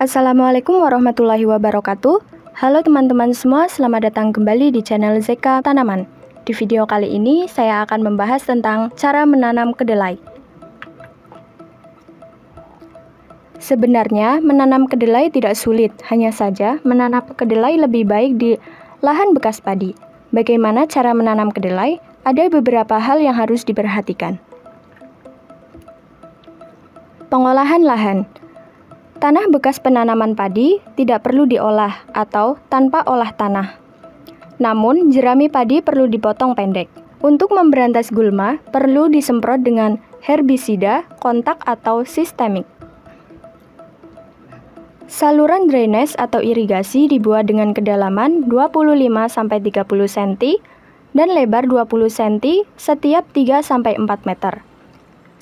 Assalamualaikum warahmatullahi wabarakatuh. Halo teman-teman semua, selamat datang kembali di channel ZK Tanaman. Di video kali ini saya akan membahas tentang cara menanam kedelai. Sebenarnya menanam kedelai tidak sulit, hanya saja menanam kedelai lebih baik di lahan bekas padi. Bagaimana cara menanam kedelai? Ada beberapa hal yang harus diperhatikan. Pengolahan lahan. Tanah bekas penanaman padi tidak perlu diolah atau tanpa olah tanah. Namun, jerami padi perlu dipotong pendek. Untuk memberantas gulma, perlu disemprot dengan herbisida, kontak atau sistemik. Saluran drainase atau irigasi dibuat dengan kedalaman 25-30 cm dan lebar 20 cm setiap 3-4 meter.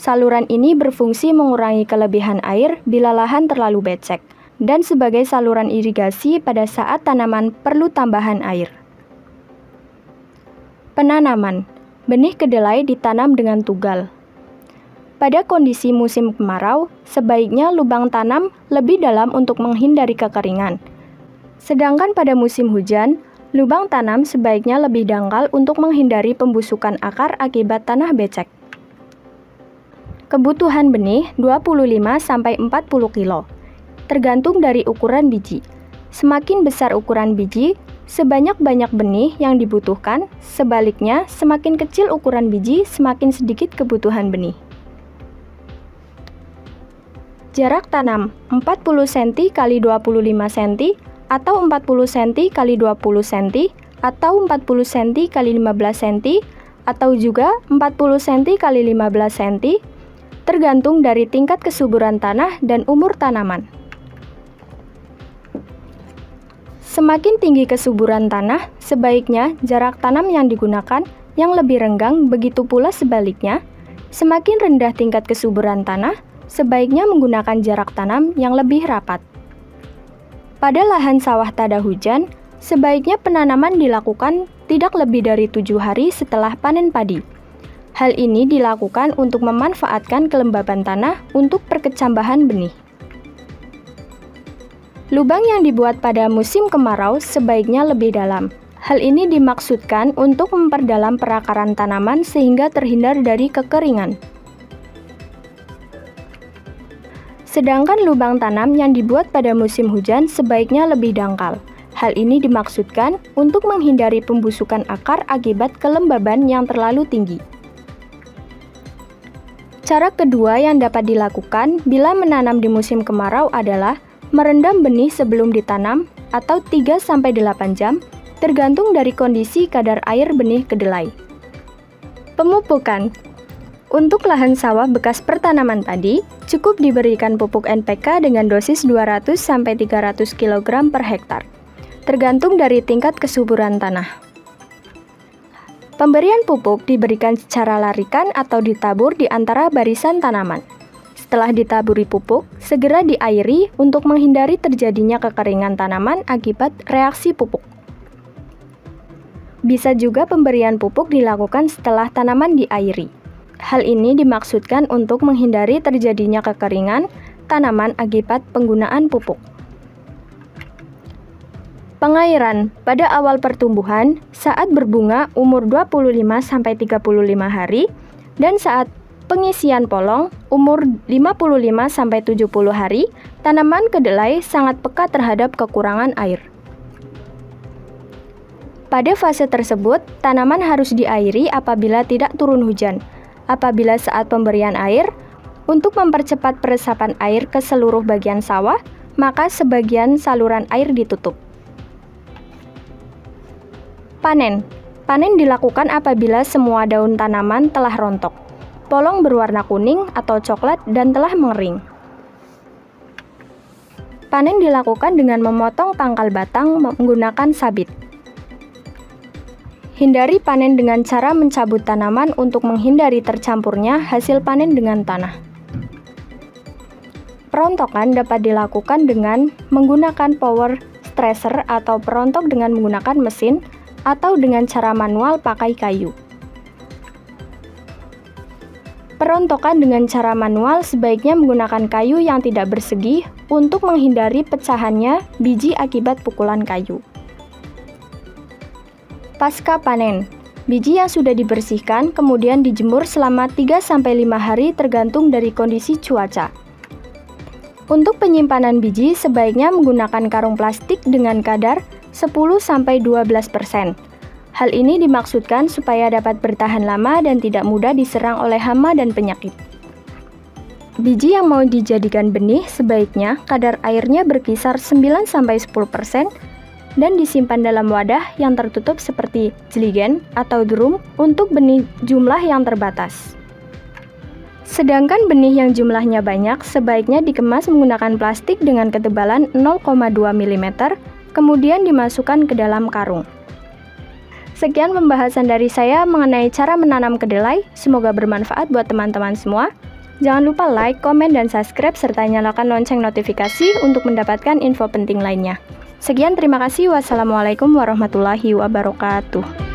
Saluran ini berfungsi mengurangi kelebihan air bila lahan terlalu becek, dan sebagai saluran irigasi pada saat tanaman perlu tambahan air. Penanaman. Benih kedelai ditanam dengan tugal. Pada kondisi musim kemarau, sebaiknya lubang tanam lebih dalam untuk menghindari kekeringan. Sedangkan pada musim hujan, lubang tanam sebaiknya lebih dangkal untuk menghindari pembusukan akar akibat tanah becek. Kebutuhan benih 25-40 kg, tergantung dari ukuran biji. Semakin besar ukuran biji, sebanyak-banyak benih yang dibutuhkan. Sebaliknya, semakin kecil ukuran biji, semakin sedikit kebutuhan benih. Jarak tanam 40 cm x 25 cm atau 40 cm x 20 cm atau 40 cm x 15 cm atau juga 40 cm x 15 cm, tergantung dari tingkat kesuburan tanah dan umur tanaman. Semakin tinggi kesuburan tanah, sebaiknya jarak tanam yang digunakan yang lebih renggang, begitu pula sebaliknya. Semakin rendah tingkat kesuburan tanah, sebaiknya menggunakan jarak tanam yang lebih rapat. Pada lahan sawah tada hujan, sebaiknya penanaman dilakukan tidak lebih dari 7 hari setelah panen padi. Hal ini dilakukan untuk memanfaatkan kelembaban tanah untuk perkecambahan benih. Lubang yang dibuat pada musim kemarau sebaiknya lebih dalam. Hal ini dimaksudkan untuk memperdalam perakaran tanaman sehingga terhindar dari kekeringan. Sedangkan lubang tanam yang dibuat pada musim hujan sebaiknya lebih dangkal. Hal ini dimaksudkan untuk menghindari pembusukan akar akibat kelembaban yang terlalu tinggi. Cara kedua yang dapat dilakukan bila menanam di musim kemarau adalah merendam benih sebelum ditanam atau 3-8 jam, tergantung dari kondisi kadar air benih kedelai. Pemupukan. Untuk lahan sawah bekas pertanaman padi, cukup diberikan pupuk NPK dengan dosis 200-300 kg per hektar, tergantung dari tingkat kesuburan tanah. Pemberian pupuk diberikan secara larikan atau ditabur di antara barisan tanaman. Setelah ditaburi pupuk, segera diairi untuk menghindari terjadinya kekeringan tanaman akibat reaksi pupuk. Bisa juga pemberian pupuk dilakukan setelah tanaman diairi. Hal ini dimaksudkan untuk menghindari terjadinya kekeringan tanaman akibat penggunaan pupuk. Pengairan pada awal pertumbuhan, saat berbunga umur 25-35 hari, dan saat pengisian polong umur 55-70 hari, tanaman kedelai sangat peka terhadap kekurangan air. Pada fase tersebut, tanaman harus diairi apabila tidak turun hujan. Apabila saat pemberian air, untuk mempercepat peresapan air ke seluruh bagian sawah, maka sebagian saluran air ditutup. Panen. Panen dilakukan apabila semua daun tanaman telah rontok, polong berwarna kuning atau coklat dan telah mengering. Panen dilakukan dengan memotong pangkal batang menggunakan sabit. Hindari panen dengan cara mencabut tanaman untuk menghindari tercampurnya hasil panen dengan tanah. Perontokan dapat dilakukan dengan menggunakan power thresher atau perontok dengan menggunakan mesin, atau dengan cara manual pakai kayu. Perontokan dengan cara manual sebaiknya menggunakan kayu yang tidak bersegi untuk menghindari pecahannya biji akibat pukulan kayu. Pasca panen, biji yang sudah dibersihkan kemudian dijemur selama 3-5 hari tergantung dari kondisi cuaca. Untuk penyimpanan biji sebaiknya menggunakan karung plastik dengan kadar 10-12%. Hal ini dimaksudkan supaya dapat bertahan lama dan tidak mudah diserang oleh hama dan penyakit. Biji yang mau dijadikan benih sebaiknya kadar airnya berkisar 9-10% dan disimpan dalam wadah yang tertutup seperti jeligen atau drum untuk benih jumlah yang terbatas. Sedangkan benih yang jumlahnya banyak sebaiknya dikemas menggunakan plastik dengan ketebalan 0,2 mm, kemudian dimasukkan ke dalam karung. Sekian pembahasan dari saya mengenai cara menanam kedelai, semoga bermanfaat buat teman-teman semua. Jangan lupa like, komen, dan subscribe, serta nyalakan lonceng notifikasi untuk mendapatkan info penting lainnya. Sekian, terima kasih. Wassalamualaikum warahmatullahi wabarakatuh.